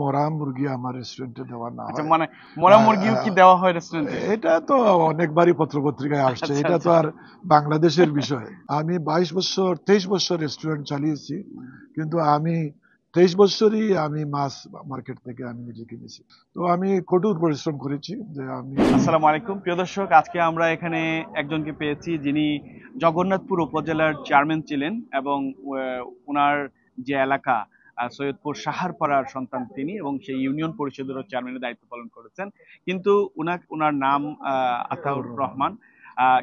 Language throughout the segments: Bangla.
মরা মুরগি আমার রেস্টুরেন্টে দেওয়া না আচ্ছা, হয়। মানে মরা আহ, মুরগিও কি আহ, দেওয়া হয় রেস্টুরেন্টে? এটা তো অনেকবারই পত্রপত্রিকায় আসছে, আচ্ছা এটা তো আচ্ছা। আর বাংলাদেশের বিষয়। আমি 23 বছর রেস্টুরেন্ট চালিয়েছি, কিন্তু আমি 23 বছরই আমি মাছ মার্কেট থেকে আমি নিজে কিনেছি। তো আমি কঠোর পরিশ্রম করেছি যে আমি। আসসালামু আলাইকুম প্রিয় দর্শক, আজকে আমরা এখানে একজনকে পেয়েছি যিনি জগন্নাথপুর উপজেলার চেয়ারম্যান ছিলেন এবং ওনার যে এলাকা সৈয়দপুর সাহারপাড়ার সন্তান তিনি, এবং সেই ইউনিয়ন পরিষদেরও চেয়ারম্যানের দায়িত্ব পালন করেছেন। কিন্তু ওনার নাম আতাউর রহমান।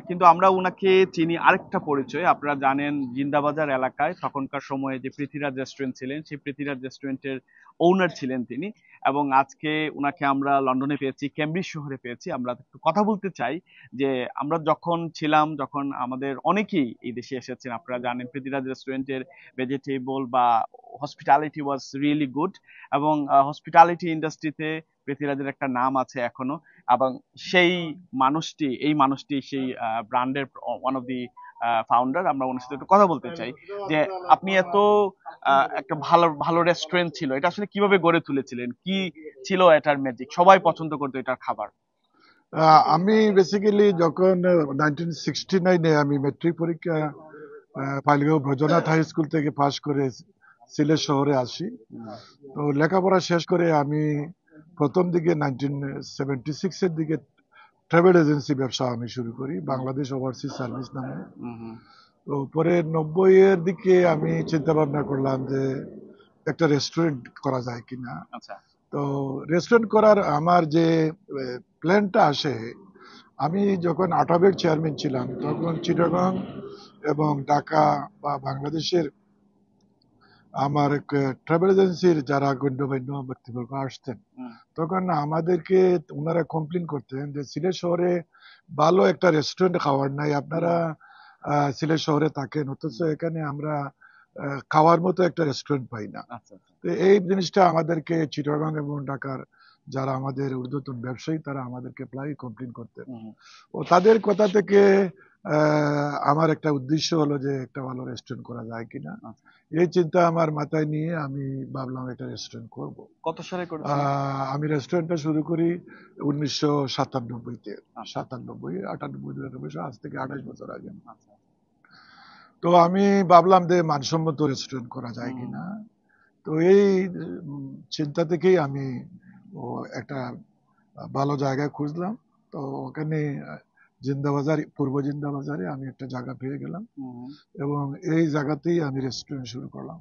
কিন্তু আমরা ওনাকে চিনি আরেকটা পরিচয়। আপনারা জানেন জিন্দাবাজার এলাকায় তখনকার সময়ে যে পৃথ্বীরাজ রেস্টুরেন্ট ছিলেন, সেই পৃথ্বীরাজ রেস্টুরেন্টের ওনার ছিলেন তিনি। এবং আজকে উনাকে আমরা লন্ডনে পেয়েছি, কেমব্রিজ শহরে পেয়েছি। আমরা একটু কথা বলতে চাই যে আমরা যখন আমাদের অনেকেই এই দেশে এসেছেন, আপনারা জানেন পৃথ্বীরাজ রেস্টুরেন্টের ভেজিটেবল বা হসপিটালিটি ওয়াজ রিয়েলি গুড, এবং হসপিটালিটি ইন্ডাস্ট্রিতে পৃথ্বীরাজের একটা নাম আছে এখনো। এবং এই মানুষটি সেই ব্র্যান্ডের ওয়ান অফ দি ফাউন্ডার। আমরা ওনার সাথে একটু কথা বলতে চাই যে আপনি এত একটা ভালো ভালো রেস্টুরেন্ট ছিল, এটা আসলে কিভাবে গড়ে তুলেছিলেন, কি ছিল এটার ম্যাজিক, সবাই পছন্দ করতো এটার খাবার? আমি বেসিক্যালি যখন 1969-এ আমি মেট্রিক পরীক্ষা পাইলগাঁও ব্রজনাথ হাই স্কুল থেকে পাশ করে সিলেট শহরে আসি। তো লেখাপড়া শেষ করে আমি প্রথম দিকে 1976-এর দিকে ট্রাভেল এজেন্সি ব্যবসা আমি শুরু করি, বাংলাদেশ ওভারসিজ সার্ভিস নামে। তো পরে 90-এর দিকে আমি চিন্তা ভাবনা করলাম যে একটা রেস্টুরেন্ট করা যায় কিনা। আচ্ছা। তো রেস্টুরেন্ট করার আমার যে প্ল্যানটা আসে, আমি যখন আটাবের চেয়ারম্যান ছিলাম তখন চিটাগং এবং ঢাকা বা বাংলাদেশের আমার ট্রাভেল এজেন্সির যারা গণ্যমান্য ব্যক্তিবর্গ আসতেন, তখন আমাদেরকে ওনারা কমপ্লেন করতেন যে সিলেট শহরে ভালো একটা রেস্টুরেন্ট খাওয়ার নাই, আপনারা সিলেট শহরে থাকেন, অথচ এখানে আমরা খাওয়ার মতো একটা রেস্টুরেন্ট পাই না। আচ্ছা আচ্ছা। তো এই জিনিসটা আমাদেরকে চিটাগং এবং ঢাকার যারা আমাদের ঊর্ধ্বতন ব্যবসায়ী তারা আমাদেরকে প্রায় কমপ্লেন করতেন। ও তাদের কথা থেকে আমার একটা উদ্দেশ্য হলো যে একটা ভালো রেস্টুরেন্ট করা যায় কিনা। এই চিন্তা আমার মাথায় নিয়ে আমি ভাবলাম একটা রেস্টুরেন্ট করব। কত সালে করেছিলেন? আমি রেস্টুরেন্টটা শুরু করি 1997-তে। 97, 98, 99, আজ থেকে 28 বছর আগে। তো আমি ভাবলাম যে মানসম্মত রেস্টুরেন্ট করা যায় কিনা। তো এই চিন্তা থেকেই আমি একটা ভালো জায়গায় খুঁজলাম। তো ওখানে পূর্ব জিন্দাবাজারে আমি একটা জায়গা পেয়ে গেলাম এবং এই জায়গাতেই আমি রেস্টুরেন্ট শুরু করলাম।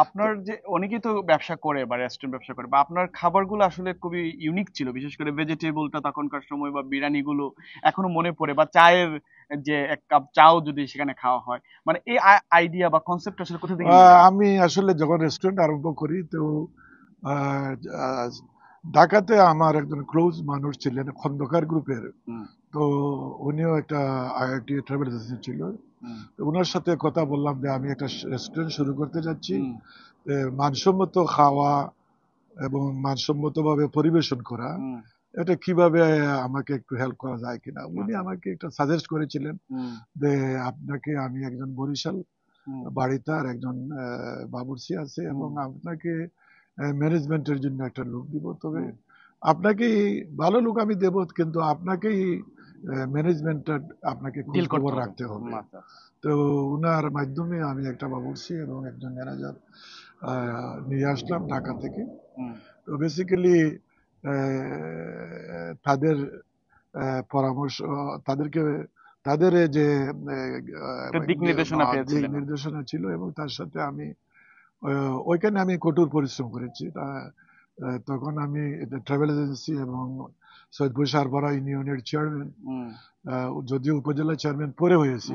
আপনার যে অনেকেই তো ব্যবসা করে বা রেস্টুরেন্ট ব্যবসা করে, বা আপনার খাবারগুলো আসলে খুবই ইউনিক ছিল, বিশেষ করে ভেজিটেবলটা তখনকার সময় বা বিরিয়ানি গুলো এখনো মনে পড়ে, বা চায়ের যে এক কাপ চাও যদি সেখানে খাওয়া হয়, মানে এই আইডিয়া বা কনসেপ্ট আসলে কোথা থেকে নিলেন? আমি আসলে যখন রেস্টুরেন্ট আরম্ভ করি তো আহ, আহ, ঢাকাতে আমার একজন ক্লোজ মানুষ ছিলেন খন্দকার গ্রুপের। তো উনিও একটা আইআইটি ট্রাভেল এজেন্সি ছিল। তো ওনার সাথে কথা বললাম যে আমি একটা রেস্টুরেন্ট শুরু করতে যাচ্ছি, মানসম্মত খাওয়া এবং মানসম্মত ভাবে পরিবেশন করা, এটা কিভাবে আমাকে একটু হেল্প করা যায় কিনা। উনি আমাকে একটা সাজেস্ট করেছিলেন যে আপনাকে আমি একজন বরিশাল বাড়িতে আর একজন বাবুর্চি আছে এবং আপনাকে ম্যানেজমেন্টের জন্য একটা লোক দিব, তবে আপনাকেই ভালো লোক আমি দেব, কিন্তু আপনাকেই ম্যানেজমেন্টটা আপনাকে খোঁজ খবর রাখতে হবে। তো উনার মাধ্যমে আমি একটা বাবুর্চি এবং একজন ম্যানেজার নিয়ে আসলাম ঢাকা থেকে। তো বেসিক্যালি তাদের পরামর্শ, তাদেরকে তাদের যে দিক নির্দেশনা দিক পেয়েছিলেন? নির্দেশনা ছিল এবং তার সাথে আমি ওইখানে আমি কঠোর পরিশ্রম করেছি। তখন আমি ট্রাভেল এজেন্সি এবং সৈয়দপুর সারপাড়া ইউনিয়নের চেয়ারম্যান, যদিও উপজেলা চেয়ারম্যান পরে হয়েছি,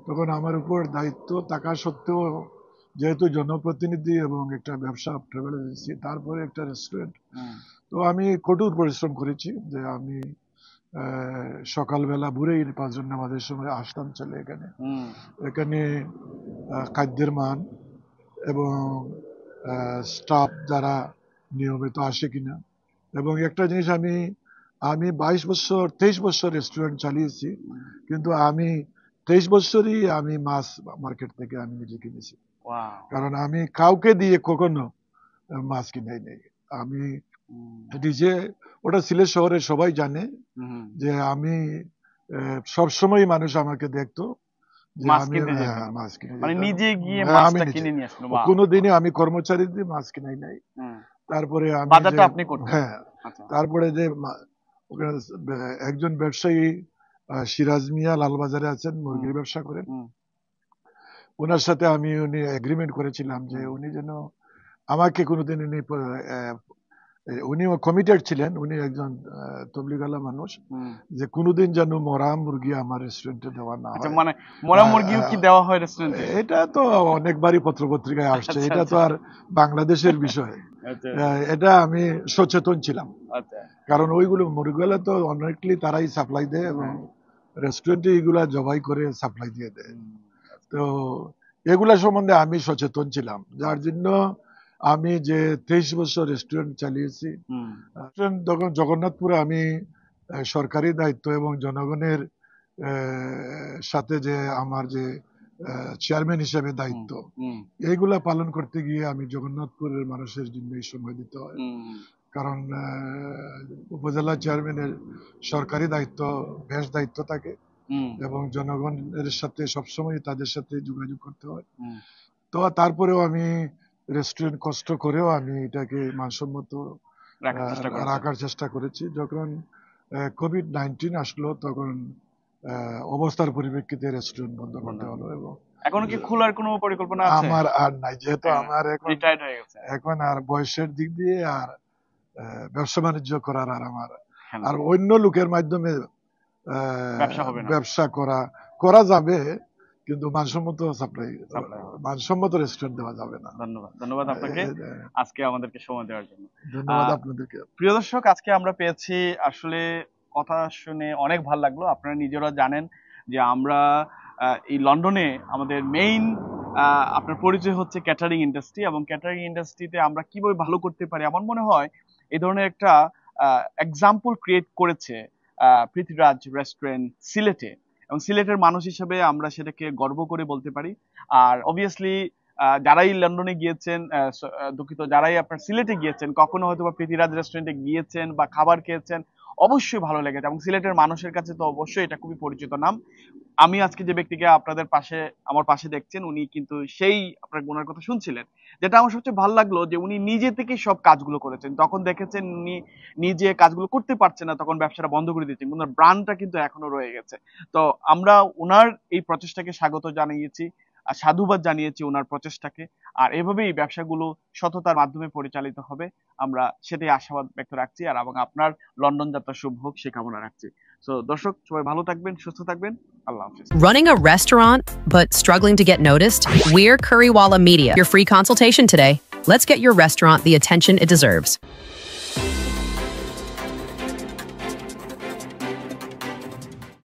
তখন আমার উপর দায়িত্ব থাকা সত্ত্বেও যেহেতু জনপ্রতিনিধি এবং একটা ব্যবসা ট্রাভেল এজেন্সি, তারপরে একটা রেস্টুরেন্ট, তো আমি কঠোর পরিশ্রম করেছি যে আমি সকালবেলা ভোরেই 5 জন নামাজের সময় আসতাম চলে এখানে। এখানে খাদ্যের মান এবং স্টাফ যারা নিয়মিত আসে কিনা, এবং একটা জিনিস আমি আমি 23 বছর রেস্টুরেন্ট চালিয়েছি, কিন্তু আমি 23 বছরই আমি মাছ মার্কেট থেকে আমি নিজে কিনেছি, কারণ আমি কাউকে দিয়ে কখনো মাছ কিনাই নেই। আমি নিজে, ওটা সিলেট শহরে সবাই জানে যে আমি সবসময় মানুষ আমাকে দেখতো যে আমি মাছ কিনে, মানে নিজে গিয়ে মাছটা কিনে নিয়ে আসলো। কোনোদিনই আমি কর্মচারী দিয়ে মাছ কিনাই নাই। তারপরে আমি হ্যাঁ, তারপরে যে একজন ব্যবসায়ী সিরাজ মিয়া লালবাজারে আছেন, মুরগির ব্যবসা করেন, ওনার সাথে আমি উনি এগ্রিমেন্ট করেছিলাম যে উনি যেন আমাকে কোনোদিন উনিও কমিটেড ছিলেন, উনি একজন তবলিগালা মানুষ, যে কোনোদিন যেন মরা মুরগি আমার রেস্টুরেন্টে দেওয়া না হয়। মানে মরা মুরগিও কি দেওয়া হয় রেস্টুরেন্টে? এটা তো অনেকবারই পত্রপত্রিকায় আসছে, এটা তো আর বাংলাদেশের বিষয়। এটা আমি সচেতন ছিলাম, কারণ ওইগুলো মুরগিগুলা তো অনেকলি তারাই সাপ্লাই দেয় এবং রেস্টুরেন্টে এগুলা জবাই করে সাপ্লাই দিয়ে দেয়। তো এগুলা সম্বন্ধে আমি সচেতন ছিলাম, যার জন্য আমি যে 23 বছর রেস্টুরেন্ট চালিয়েছি। তখন জগন্নাথপুরে আমি সরকারি দায়িত্ব এবং জনগণের সাথে যে আমার যে চেয়ারম্যান হিসেবে দায়িত্ব, এইগুলা পালন করতে গিয়ে আমি জগন্নাথপুরের মানুষের জন্য সময় দিতে হয়, কারণ উপজেলা চেয়ারম্যানের সরকারি দায়িত্ব বেশ দায়িত্ব থাকে এবং জনগণের সাথে সবসময় তাদের সাথে যোগাযোগ করতে হয়। তো তারপরেও আমি রেস্টুরেন্ট কষ্ট করেও আমি এটাকে মানসম্মত রাখার চেষ্টা করেছি। যখন কোভিড-19 আসলো তখন অবস্থার পরিপ্রেক্ষিতে রেস্টুরেন্ট বন্ধ করতে হলো। এবং এখন কি খোলার কোনো পরিকল্পনা আছে? আমার আর নাই, যেহেতু আমার এখন আর বয়সের দিক দিয়ে আর ব্যবসা বাণিজ্য করার আর আমার আর অন্য লোকের মাধ্যমে ব্যবসা করা যাবে, কিন্তু মানসম্মত মানসম্মত রেস্টুরেন্ট দেওয়া যাবে না। ধন্যবাদ আপনাকে আজকে আমাদেরকে সময় দেওয়ার জন্য। ধন্যবাদ আপনাদেরকে। প্রিয় দর্শক, আজকে আমরা পেয়েছি, আসলে কথা শুনে অনেক ভালো লাগলো। আপনারা নিজেরা জানেন যে আমরা এই লন্ডনে আমাদের মেইন আপনার পরিচয় হচ্ছে ক্যাটারিং ইন্ডাস্ট্রি, এবং ক্যাটারিং ইন্ডাস্ট্রিতে আমরা কিভাবে ভালো করতে পারি আমার মনে হয় এই ধরনের একটা এক্সাম্পল ক্রিয়েট করেছে পৃথ্বীরাজ রেস্টুরেন্ট সিলেটে, এবং সিলেটের মানুষ হিসেবে আমরা সেটাকে গর্ব করে বলতে পারি। আর অবভিয়াসলি যারাই লন্ডনে গিয়েছেন, দুঃখিত, যারাই আপনার সিলেটে গিয়েছেন, কখনো হয়তো বা পৃথ্বীরাজ রেস্টুরেন্টে গিয়েছেন বা খাবার খেয়েছেন, অবশ্যই ভালো লেগেছে, এবং সিলেটের মানুষের কাছে তো অবশ্যই এটা খুবই পরিচিত নাম। আমি আজকে যে ব্যক্তিকে আপনাদের পাশে আমার পাশে দেখছেন, উনি কিন্তু সেই আপনার ওনার কথা শুনছিলেন। যেটা আমার সবচেয়ে ভালো লাগলো যে উনি নিজে থেকে সব কাজগুলো করেছেন। তখন দেখেছেন উনি নিজে কাজগুলো করতে পারছেন না, তখন ব্যবসাটা বন্ধ করে দিয়েছেন, কিন্তু ব্র্যান্ডটা কিন্তু এখনো রয়ে গেছে। তো আমরা ওনার এই প্রচেষ্টাকে স্বাগত জানিয়েছি, সাধুবাদ জানিয়েছি ওনার প্রচেষ্টাকে। আর এভাবেই ব্যবসাগুলো সততার মাধ্যমে পরিচালিত হবে, আমরা সেটাই আশাবাদ ব্যক্ত রাখছি। আর এবং আপনার লন্ডন যাত্রা শুভ হোক সে কামনা রাখছি। সো দর্শক, সবাই ভালো থাকবেন, সুস্থ থাকবেন, আল্লাহ হাফেজ। Running a restaurant but struggling to get noticed? We're Currywalla Media. Your free consultation today. Let's get your restaurant the attention it deserves.